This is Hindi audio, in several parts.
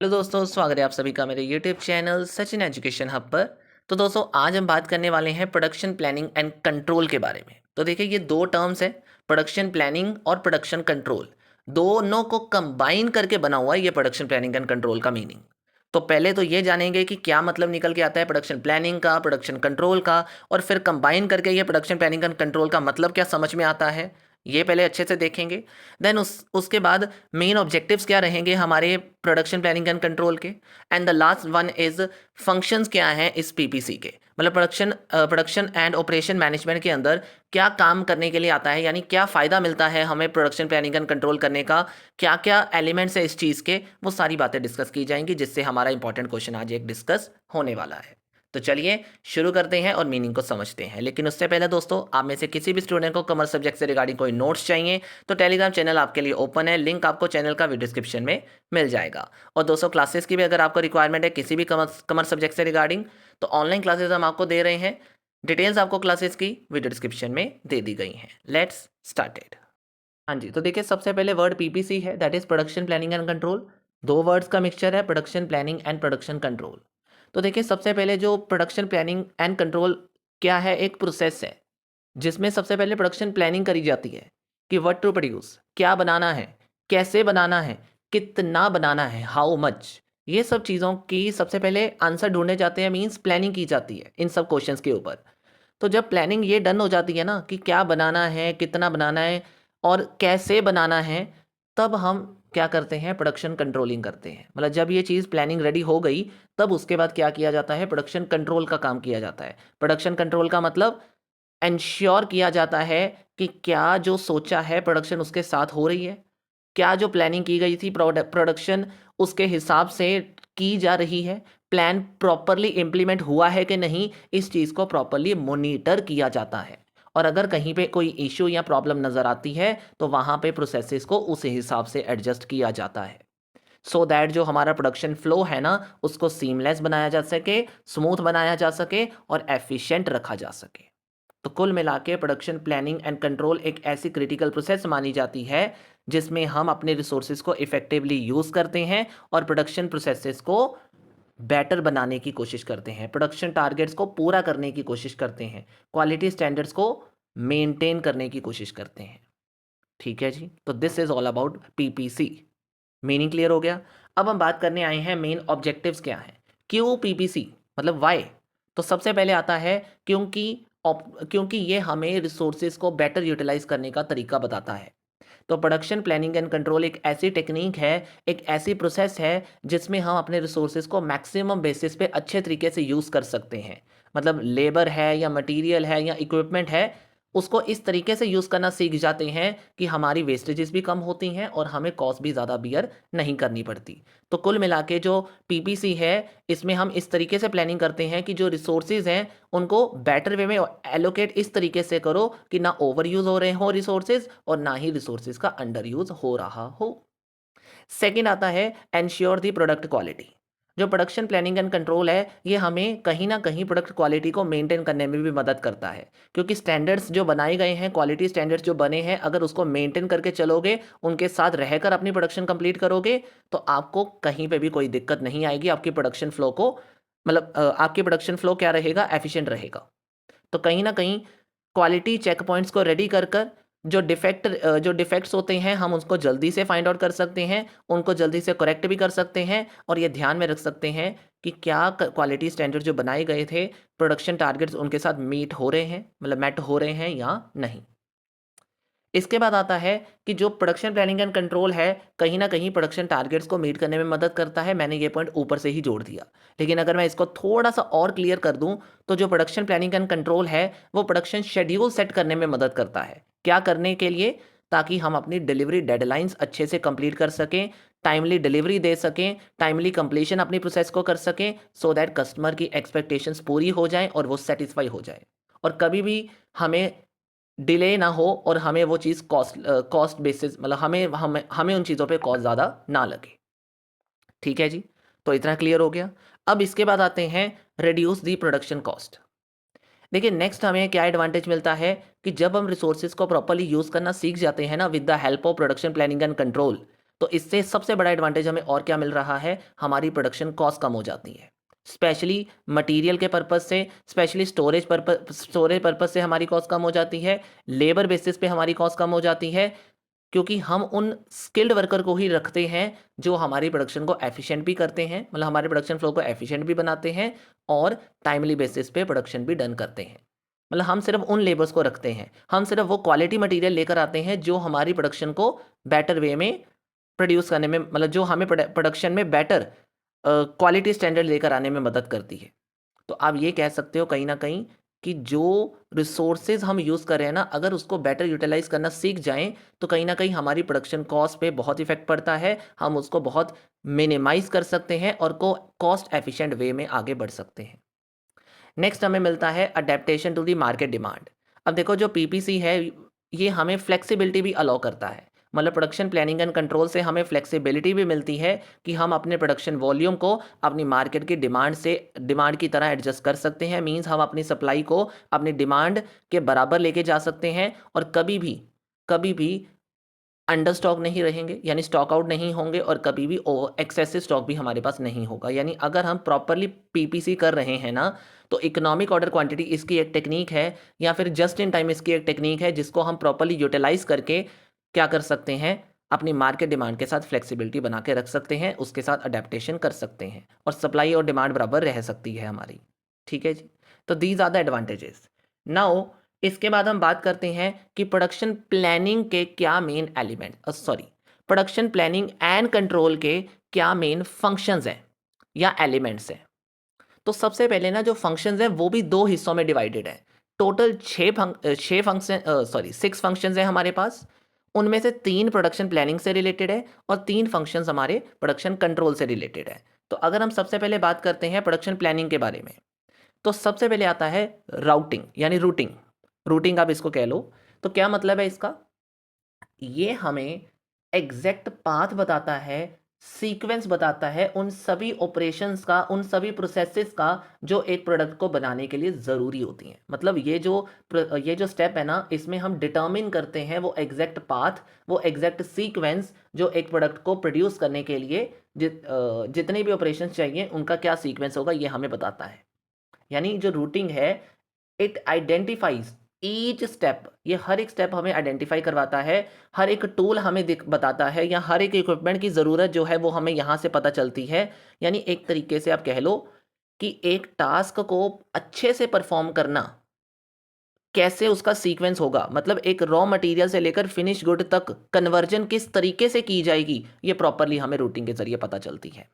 हेलो दोस्तों, स्वागत है आप सभी का मेरे YouTube channel Sachin education hub पर। तो दोस्तों, आज हम बात करने वाले हैं प्रोडक्शन प्लानिंग एंड कंट्रोल के बारे में। तो देखिए, ये दो टर्म्स हैं, प्रोडक्शन प्लानिंग और प्रोडक्शन कंट्रोल। दोनों को कंबाइन करके बना हुआ है ये प्रोडक्शन प्लानिंग एंड कंट्रोल का मीनिंग। तो पहले तो ये जानेंगे कि क्या मतलब निकल के आता है प्रोडक्शन प्लानिंग का, प्रोडक्शन कंट्रोल का, और फिर कंबाइन करके ये प्रोडक्शन प्लानिंग एंड कंट्रोल का मतलब क्या समझ में आता है, ये पहले अच्छे से देखेंगे। देन उसके बाद मेन ऑब्जेक्टिव्स क्या रहेंगे हमारे प्रोडक्शन प्लानिंग एंड कंट्रोल के। And the last one is functions क्या हैं इस पीपीसी के, मतलब प्रोडक्शन एंड ऑपरेशन मैनेजमेंट के अंदर क्या काम करने के लिए आता है, यानी क्या फ़ायदा मिलता है हमें प्रोडक्शन प्लानिंग एंड कंट्रोल करने का, क्या क्या एलिमेंट्स है इस चीज़ के, वो सारी बातें डिस्कस की जाएंगी, जिससे हमारा इंपॉर्टेंट क्वेश्चन आज एक डिस्कस होने वाला है। तो चलिए शुरू करते हैं और मीनिंग को समझते हैं। लेकिन उससे पहले दोस्तों, आप में से किसी भी स्टूडेंट को कॉमर्स सब्जेक्ट से रिगार्डिंग कोई नोट्स चाहिए तो टेलीग्राम चैनल आपके लिए ओपन है, लिंक आपको चैनल का वीडियो डिस्क्रिप्शन में मिल जाएगा। और दोस्तों, क्लासेस की भी अगर आपको रिक्वायरमेंट है किसी भी कॉमर्स सब्जेक्ट से रिगार्डिंग, तो ऑनलाइन क्लासेस हम आपको दे रहे हैं। डिटेल्स आपको क्लासेस की वीडियो डिस्क्रिप्शन में दे दी गई हैं। Let's started. हाँ जी, तो देखिए, सबसे पहले वर्ड पीपीसी है, that is production planning and control. दो वर्ड्स का मिक्सचर है, production planning and production control. तो देखिए, सबसे पहले जो प्रोडक्शन प्लानिंग एंड कंट्रोल क्या है, एक प्रोसेस है जिसमें सबसे पहले प्रोडक्शन प्लानिंग करी जाती है कि व्हाट टू प्रोड्यूस, क्या बनाना है, कैसे बनाना है, कितना बनाना है, हाउ मच। ये सब चीज़ों की सबसे पहले आंसर ढूंढने जाते हैं, मीन्स प्लानिंग की जाती है इन सब क्वेश्चंस के ऊपर। तो जब प्लानिंग ये डन हो जाती है ना कि क्या बनाना है, कितना बनाना है और कैसे बनाना है, तब हम क्या करते हैं, प्रोडक्शन कंट्रोलिंग करते हैं। मतलब जब ये चीज़ प्लानिंग रेडी हो गई, तब उसके बाद क्या किया जाता है, प्रोडक्शन कंट्रोल का काम किया जाता है। प्रोडक्शन कंट्रोल का मतलब एंश्योर किया जाता है कि क्या जो सोचा है प्रोडक्शन उसके साथ हो रही है, क्या जो प्लानिंग की गई थी प्रोडक्शन उसके हिसाब से की जा रही है, प्लान प्रॉपरली इम्प्लीमेंट हुआ है कि नहीं, इस चीज़ को प्रॉपरली मॉनिटर किया जाता है। और अगर कहीं पे कोई इशू या प्रॉब्लम नज़र आती है तो वहाँ पे प्रोसेसेस को उस हिसाब से एडजस्ट किया जाता है, सो दैट जो हमारा प्रोडक्शन फ्लो है ना, उसको सीमलेस बनाया जा सके, स्मूथ बनाया जा सके और एफिशिएंट रखा जा सके। तो कुल मिला के प्रोडक्शन प्लानिंग एंड कंट्रोल एक ऐसी क्रिटिकल प्रोसेस मानी जाती है जिसमें हम अपने रिसोर्सेज को इफेक्टिवली यूज़ करते हैं और प्रोडक्शन प्रोसेसेस को बेटर बनाने की कोशिश करते हैं, प्रोडक्शन टारगेट्स को पूरा करने की कोशिश करते हैं, क्वालिटी स्टैंडर्ड्स को मेंटेन करने की कोशिश करते हैं। ठीक है जी, तो this is all about PPC. Meaning clear हो गया। अब हम बात करने आए हैं मेन ऑब्जेक्टिव्स क्या हैं, क्यों पीपीसी, मतलब वाई। तो सबसे पहले आता है क्योंकि क्योंकि ये हमें रिसोर्सेज को बेटर यूटिलाइज करने का तरीका बताता है। तो प्रोडक्शन प्लानिंग एंड कंट्रोल एक ऐसी टेक्निक है, एक ऐसी प्रोसेस है जिसमें हम अपने रिसोर्सेज को मैक्सिमम बेसिस पे अच्छे तरीके से यूज़ कर सकते हैं। मतलब लेबर है या मटेरियल है या इक्विपमेंट है, उसको इस तरीके से यूज़ करना सीख जाते हैं कि हमारी वेस्टेजेस भी कम होती हैं और हमें कॉस्ट भी ज़्यादा बियर नहीं करनी पड़ती। तो कुल मिला के जो पीपीसी है, इसमें हम इस तरीके से प्लानिंग करते हैं कि जो रिसोर्सेज हैं उनको बेटर वे में एलोकेट इस तरीके से करो कि ना ओवर यूज़ हो रहे हो रिसोर्सेज और ना ही रिसोर्सेज का अंडर यूज़ हो रहा हो। सेकंड आता है एंश्योर दी प्रोडक्ट क्वालिटी। जो प्रोडक्शन प्लानिंग एंड कंट्रोल है, ये हमें कहीं ना कहीं प्रोडक्ट क्वालिटी को मेंटेन करने में भी मदद करता है, क्योंकि स्टैंडर्ड्स जो बनाए गए हैं, क्वालिटी स्टैंडर्ड्स जो बने हैं, अगर उसको मेंटेन करके चलोगे, उनके साथ रहकर अपनी प्रोडक्शन कंप्लीट करोगे, तो आपको कहीं पे भी कोई दिक्कत नहीं आएगी। आपकी प्रोडक्शन फ्लो को, मतलब आपकी प्रोडक्शन फ्लो क्या रहेगा, एफिशिएंट रहेगा। तो कहीं ना कहीं क्वालिटी चेक पॉइंट्स को रेडी कर कर जो डिफेक्ट्स होते हैं हम उसको जल्दी से फाइंड आउट कर सकते हैं, उनको जल्दी से करेक्ट भी कर सकते हैं और ये ध्यान में रख सकते हैं कि क्या क्वालिटी स्टैंडर्ड जो बनाए गए थे, प्रोडक्शन टारगेट्स उनके साथ मीट हो रहे हैं, मतलब मेट हो रहे हैं या नहीं। इसके बाद आता है कि जो प्रोडक्शन प्लानिंग एंड कंट्रोल है, कहीं ना कहीं प्रोडक्शन टारगेट्स को मीट करने में मदद करता है। मैंने ये पॉइंट ऊपर से ही जोड़ दिया, लेकिन अगर मैं इसको थोड़ा सा और क्लियर कर दूं, तो जो प्रोडक्शन प्लानिंग एंड कंट्रोल है, वो प्रोडक्शन शेड्यूल सेट करने में मदद करता है। क्या करने के लिए, ताकि हम अपनी डिलीवरी डेडलाइंस अच्छे से कंप्लीट कर सकें, टाइमली डिलीवरी दे सकें, टाइमली कंप्लीशन अपनी प्रोसेस को कर सकें, सो दैट कस्टमर की एक्सपेक्टेशंस पूरी हो जाएं और वो सेटिस्फाई हो जाए, और कभी भी हमें डिले ना हो और हमें वो चीज़ कॉस्ट बेसिस, मतलब हमें हमें हमें उन चीज़ों पे कॉस्ट ज़्यादा ना लगे। ठीक है जी, तो इतना क्लियर हो गया। अब इसके बाद आते हैं रिड्यूस दी प्रोडक्शन कॉस्ट। देखिए, नेक्स्ट हमें क्या एडवांटेज मिलता है कि जब हम रिसोर्सेज को प्रॉपरली यूज़ करना सीख जाते हैं ना, with the help of production planning and control, तो इससे सबसे बड़ा एडवांटेज हमें और क्या मिल रहा है, हमारी प्रोडक्शन कॉस्ट कम हो जाती है, स्पेशली मटेरियल के पर्पस से, स्पेशली स्टोरेज पर्पस से हमारी कॉस्ट कम हो जाती है, लेबर बेसिस पे हमारी कॉस्ट कम हो जाती है, क्योंकि हम उन स्किल्ड वर्कर को ही रखते हैं जो हमारी प्रोडक्शन को एफिशिएंट भी करते हैं, मतलब हमारे प्रोडक्शन फ्लो को एफिशिएंट भी बनाते हैं और टाइमली बेसिस पे प्रोडक्शन भी डन करते हैं। मतलब हम सिर्फ उन लेबर्स को रखते हैं, हम सिर्फ वो क्वालिटी मटेरियल लेकर आते हैं जो हमारी प्रोडक्शन को बेटर वे में प्रोड्यूस करने में, मतलब जो हमें प्रोडक्शन में बेटर क्वालिटी स्टैंडर्ड लेकर आने में मदद करती है। तो आप ये कह सकते हो कहीं ना कहीं कि जो रिसोर्सेज हम यूज़ कर रहे हैं ना, अगर उसको बेटर यूटिलाइज करना सीख जाएं तो कहीं ना कहीं हमारी प्रोडक्शन कॉस्ट पे बहुत इफेक्ट पड़ता है, हम उसको बहुत मिनिमाइज कर सकते हैं और को कॉस्ट एफिशिएंट वे में आगे बढ़ सकते हैं। नेक्स्ट हमें मिलता है adaptation to the market demand. अब देखो जो पीपीसी है ये हमें फ्लेक्सिबिलिटी भी अलाउ करता है, मतलब प्रोडक्शन प्लानिंग एंड कंट्रोल से हमें फ्लेक्सिबिलिटी भी मिलती है कि हम अपने प्रोडक्शन वॉल्यूम को अपनी मार्केट की डिमांड की तरह एडजस्ट कर सकते हैं। मींस हम अपनी सप्लाई को अपनी डिमांड के बराबर लेके जा सकते हैं और कभी भी अंडर स्टॉक नहीं रहेंगे, यानी स्टॉक आउट नहीं होंगे, और कभी भी एक्सेसिव स्टॉक भी हमारे पास नहीं होगा। यानी अगर हम प्रॉपरली पीपीसी कर रहे हैं ना, तो इकोनॉमिक ऑर्डर क्वांटिटी इसकी एक टेक्निक है, या फिर जस्ट इन टाइम इसकी एक टेक्निक है जिसको हम प्रॉपरली यूटिलाइज करके क्या कर सकते हैं, अपनी मार्केट डिमांड के साथ फ्लेक्सिबिलिटी बना के रख सकते हैं, उसके साथ अडेप्टेशन कर सकते हैं और सप्लाई और डिमांड बराबर रह सकती है हमारी। ठीक है जी, तो these are the advantages. Now इसके बाद हम बात करते हैं कि प्रोडक्शन प्लानिंग के क्या main production planning and control के क्या मेन फंक्शंस हैं या एलिमेंट्स हैं। तो सबसे पहले ना जो फंक्शंस हैं वो भी दो हिस्सों में डिवाइडेड है। टोटल छः फंक्शन सिक्स फंक्शंस हैं हमारे पास, उनमें से 3 प्रोडक्शन प्लानिंग से रिलेटेड है और 3 फंक्शंस हमारे प्रोडक्शन कंट्रोल से रिलेटेड है। तो अगर हम सबसे पहले बात करते हैं प्रोडक्शन प्लानिंग के बारे में, तो सबसे पहले आता है राउटिंग, यानी रूटिंग। रूटिंग आप इसको कह लो। तो क्या मतलब है इसका, ये हमें एग्जैक्ट पाथ बताता है, सीक्वेंस बताता है उन सभी ऑपरेशंस का, उन सभी प्रोसेसेस का जो एक प्रोडक्ट को बनाने के लिए ज़रूरी होती हैं। मतलब ये जो स्टेप है ना, इसमें हम डिटर्मिन करते हैं वो एग्जैक्ट पाथ, वो एग्जैक्ट सीक्वेंस जो एक प्रोडक्ट को प्रोड्यूस करने के लिए जितने भी ऑपरेशंस चाहिए उनका क्या सीक्वेंस होगा, ये हमें बताता है। यानी जो रूटिंग है, इट आइडेंटिफाइज ईच स्टेप, ये हर एक स्टेप हमें आइडेंटिफाई करवाता है, हर एक टूल हमें बताता है, या हर एक इक्विपमेंट की ज़रूरत जो है वो हमें यहाँ से पता चलती है। यानी एक तरीके से आप कह लो कि एक टास्क को अच्छे से परफॉर्म करना कैसे उसका सीक्वेंस होगा, मतलब एक रॉ मटेरियल से लेकर फिनिश गुड तक कन्वर्जन किस तरीके से की जाएगी, ये प्रॉपरली हमें रूटिंग के जरिए पता चलती है।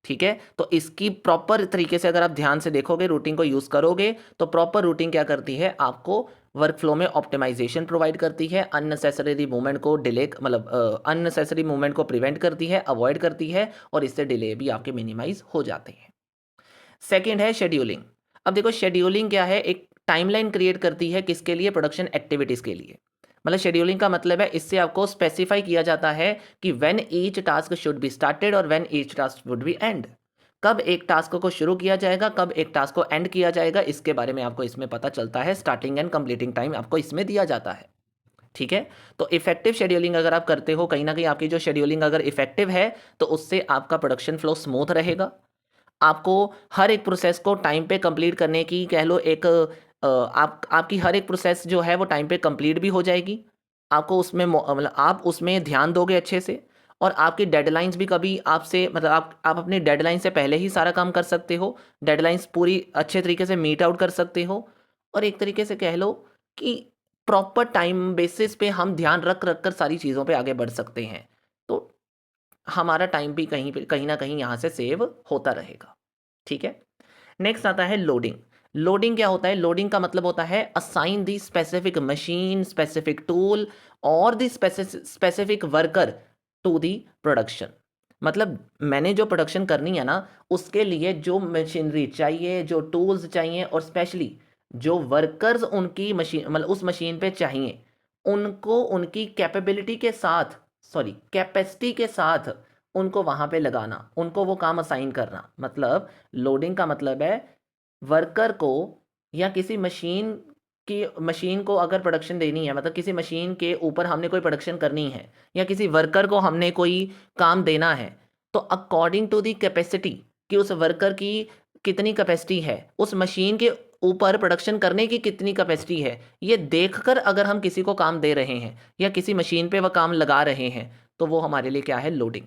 ठीक है, तो इसकी प्रॉपर तरीके से अगर आप ध्यान से देखोगे, रूटिंग को यूज़ करोगे, तो प्रॉपर रूटिंग क्या करती है, आपको वर्क फ्लो में ऑप्टिमाइजेशन प्रोवाइड करती है, अननेसेसरी मूवमेंट को अननेसेसरी मूवमेंट को प्रिवेंट करती है, अवॉइड करती है, और इससे डिले भी आपके मिनिमाइज हो जाते हैं। सेकेंड है शेड्यूलिंग। अब देखो शेड्यूलिंग क्या है, एक टाइमलाइन क्रिएट करती है, किसके लिए, प्रोडक्शन एक्टिविटीज़ के लिए। मतलब शेड्यूलिंग का मतलब है, इससे आपको स्पेसिफाई किया जाता है कि when each task should be started और when each task would be end. कब एक टास्क को शुरू किया जाएगा, कब एक टास्क को एंड किया जाएगा, इसके बारे में आपको इसमें पता चलता है। स्टार्टिंग एंड कंप्लीटिंग टाइम आपको इसमें दिया जाता है। ठीक है, तो इफेक्टिव शेड्यूलिंग अगर आप करते हो, कहीं ना कहीं आपकी जो शेड्यूलिंग अगर इफेक्टिव है तो उससे आपका प्रोडक्शन फ्लो स्मूथ रहेगा। आपको हर एक प्रोसेस को टाइम पे कंप्लीट करने की कह लो एक आपकी हर एक प्रोसेस जो है वो टाइम पे कंप्लीट भी हो जाएगी। आपको उसमें मतलब आप उसमें ध्यान दोगे अच्छे से, और आपकी डेडलाइंस भी कभी आपसे, मतलब आप अपनी डेडलाइन से पहले ही सारा काम कर सकते हो, डेडलाइंस पूरी अच्छे तरीके से मीट आउट कर सकते हो। और एक तरीके से कह लो कि प्रॉपर टाइम बेसिस पे हम ध्यान रख रख कर सारी चीज़ों पे आगे बढ़ सकते हैं। तो हमारा टाइम भी कहीं ना कहीं यहाँ से सेव होता रहेगा। ठीक है, नेक्स्ट आता है लोडिंग। लोडिंग क्या होता है, लोडिंग का मतलब होता है assign the specific machine, specific tool और the specific worker to the production. मतलब मैंने जो प्रोडक्शन करनी है ना, उसके लिए जो मशीनरी चाहिए, जो टूल्स चाहिए, और स्पेशली जो वर्कर्स उनकी मशीन, मतलब उस मशीन पे चाहिए, उनको उनकी कैपेबिलिटी के साथ, सॉरी कैपेसिटी के साथ उनको वहाँ पे लगाना, उनको वो काम असाइन करना। मतलब लोडिंग का मतलब है वर्कर को या किसी मशीन कि मशीन को अगर प्रोडक्शन देनी है, मतलब किसी मशीन के ऊपर हमने कोई प्रोडक्शन करनी है या किसी वर्कर को हमने कोई काम देना है, तो अकॉर्डिंग टू दी कैपेसिटी कि उस वर्कर की कितनी कैपेसिटी है, उस मशीन के ऊपर प्रोडक्शन करने की कितनी कैपेसिटी है, ये देखकर अगर हम किसी को काम दे रहे हैं या किसी मशीन पे वह काम लगा रहे हैं, तो वो हमारे लिए क्या है, लोडिंग।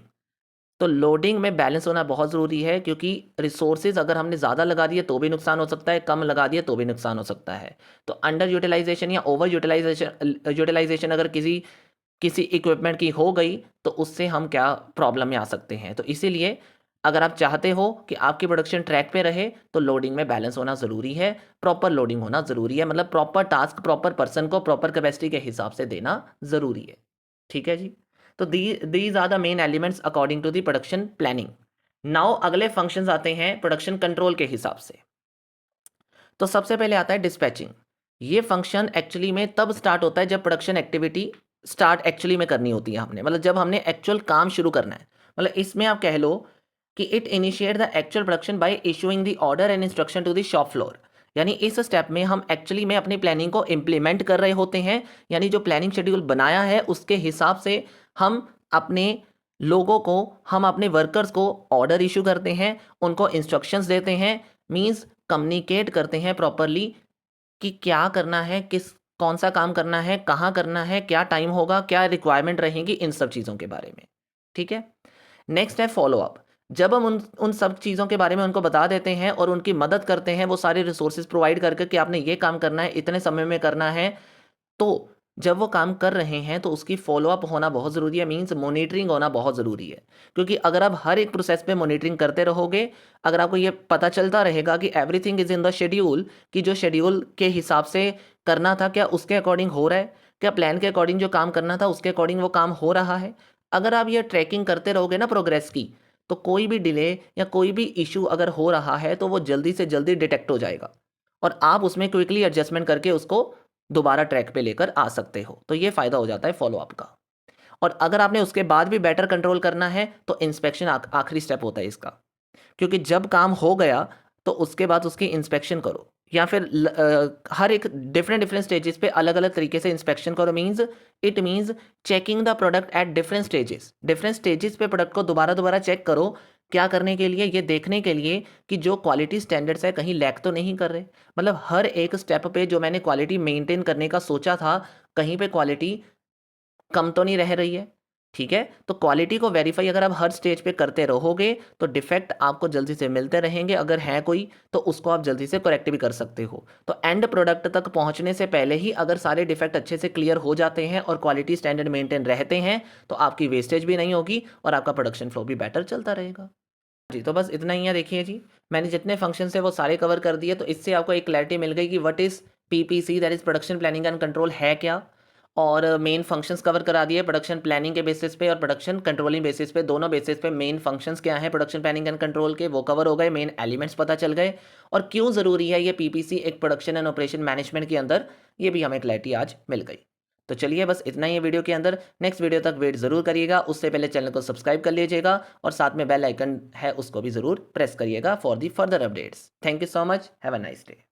तो लोडिंग में बैलेंस होना बहुत ज़रूरी है, क्योंकि रिसोर्सेज अगर हमने ज़्यादा लगा दिए तो भी नुकसान हो सकता है, कम लगा दिए तो भी नुकसान हो सकता है। तो अंडर यूटिलाइजेशन या ओवर यूटिलाइजेशन अगर किसी किसी इक्विपमेंट की हो गई तो उससे हम क्या प्रॉब्लम में आ सकते हैं। तो इसीलिए अगर आप चाहते हो कि आपकी प्रोडक्शन ट्रैक पे रहे तो लोडिंग में बैलेंस होना ज़रूरी है, प्रॉपर लोडिंग होना ज़रूरी है, मतलब प्रॉपर टास्क प्रॉपर पर्सन को प्रॉपर कैपेसिटी के हिसाब से देना ज़रूरी है। ठीक है जी। तो these are the main elements according to the production planning. Now अगले फंक्शंस आते हैं प्रोडक्शन कंट्रोल के हिसाब से। तो सबसे पहले आता है डिस्पैचिंग। ये फंक्शन एक्चुअली में तब स्टार्ट होता है जब प्रोडक्शन एक्टिविटी स्टार्ट एक्चुअली में करनी होती है हमने, मतलब जब हमने एक्चुअल काम शुरू करना है। मतलब इसमें आप कह लो कि it initiate the actual production by issuing the order and instruction to the shop floor. यानी इस स्टेप में हम एक्चुअली में अपनी प्लानिंग को इम्प्लीमेंट कर रहे होते हैं, यानी जो प्लानिंग शेड्यूल बनाया है उसके हिसाब से हम अपने लोगों को, हम अपने वर्कर्स को ऑर्डर इशू करते हैं, उनको इंस्ट्रक्शंस देते हैं, मींस कम्युनिकेट करते हैं प्रॉपरली कि क्या करना है, किस कौन सा काम करना है, कहाँ करना है, क्या टाइम होगा, क्या रिक्वायरमेंट रहेगी, इन सब चीज़ों के बारे में। ठीक है। नेक्स्ट है फॉलो अप। जब हम उन उन सब चीज़ों के बारे में उनको बता देते हैं और उनकी मदद करते हैं, वो सारे रिसोर्सेज प्रोवाइड करके कि आपने ये काम करना है, इतने समय में करना है, तो जब वो काम कर रहे हैं तो उसकी फॉलोअप होना बहुत ज़रूरी है, मींस मॉनिटरिंग होना बहुत ज़रूरी है। क्योंकि अगर आप हर एक प्रोसेस पे मॉनिटरिंग करते रहोगे, अगर आपको ये पता चलता रहेगा कि everything is in the schedule, कि जो शेड्यूल के हिसाब से करना था क्या उसके अकॉर्डिंग हो रहा है, क्या प्लान के अकॉर्डिंग जो काम करना था उसके अकॉर्डिंग वो काम हो रहा है, अगर आप ये ट्रैकिंग करते रहोगे ना प्रोग्रेस की, तो कोई भी डिले या कोई भी इशू अगर हो रहा है तो वो जल्दी से जल्दी डिटेक्ट हो जाएगा और आप उसमें क्विकली एडजस्टमेंट करके उसको दोबारा ट्रैक पे लेकर आ सकते हो। तो ये फ़ायदा हो जाता है फॉलोअप का। और अगर आपने उसके बाद भी बेटर कंट्रोल करना है तो इंस्पेक्शन आखिरी स्टेप होता है इसका, क्योंकि जब काम हो गया तो उसके बाद उसकी इंस्पेक्शन करो, या फिर हर एक डिफरेंट डिफरेंट स्टेजेस पे अलग अलग तरीके से इंस्पेक्शन करो। Means it means checking the product at different stages पे प्रोडक्ट को दोबारा दोबारा चेक करो। क्या करने के लिए, ये देखने के लिए कि जो क्वालिटी स्टैंडर्ड्स है कहीं लैग तो नहीं कर रहे, मतलब हर एक स्टेप पे जो मैंने क्वालिटी मेंटेन करने का सोचा था कहीं पे क्वालिटी कम तो नहीं रह रही है। ठीक है, तो क्वालिटी को वेरीफाई अगर आप हर स्टेज पे करते रहोगे तो डिफेक्ट आपको जल्दी से मिलते रहेंगे, अगर है कोई तो उसको आप जल्दी से करेक्ट भी कर सकते हो। तो एंड प्रोडक्ट तक पहुंचने से पहले ही अगर सारे डिफेक्ट अच्छे से क्लियर हो जाते हैं और क्वालिटी स्टैंडर्ड मेंटेन रहते हैं तो आपकी वेस्टेज भी नहीं होगी और आपका प्रोडक्शन फ्लो भी बेटर चलता रहेगा। जी, तो बस इतना ही है। देखिए जी, मैंने जितने फंक्शन है वो सारे कवर कर दिए, तो इससे आपको एक क्लैरिटी मिल गई कि what is PPC, that is production planning and control है क्या, और मेन फंक्शंस कवर करा दिए प्रोडक्शन प्लानिंग के बेसिस पे और प्रोडक्शन कंट्रोलिंग बेसिस पे, दोनों बेसिस पे मेन फंक्शंस क्या हैं प्रोडक्शन प्लानिंग एंड कंट्रोल के वो कवर हो गए, मेन एलिमेंट्स पता चल गए, और क्यों ज़रूरी है ये पीपीसी एक प्रोडक्शन एंड ऑपरेशन मैनेजमेंट के अंदर, ये भी हमें क्लैरिटी आज मिल गई। तो चलिए बस इतना ही है वीडियो के अंदर। नेक्स्ट वीडियो तक वेट ज़रूर करिएगा, उससे पहले चैनल को सब्सक्राइब कर लीजिएगा और साथ में बेल आइकन है उसको भी ज़रूर प्रेस करिएगा for the further updates. Thank you so much, have a nice day.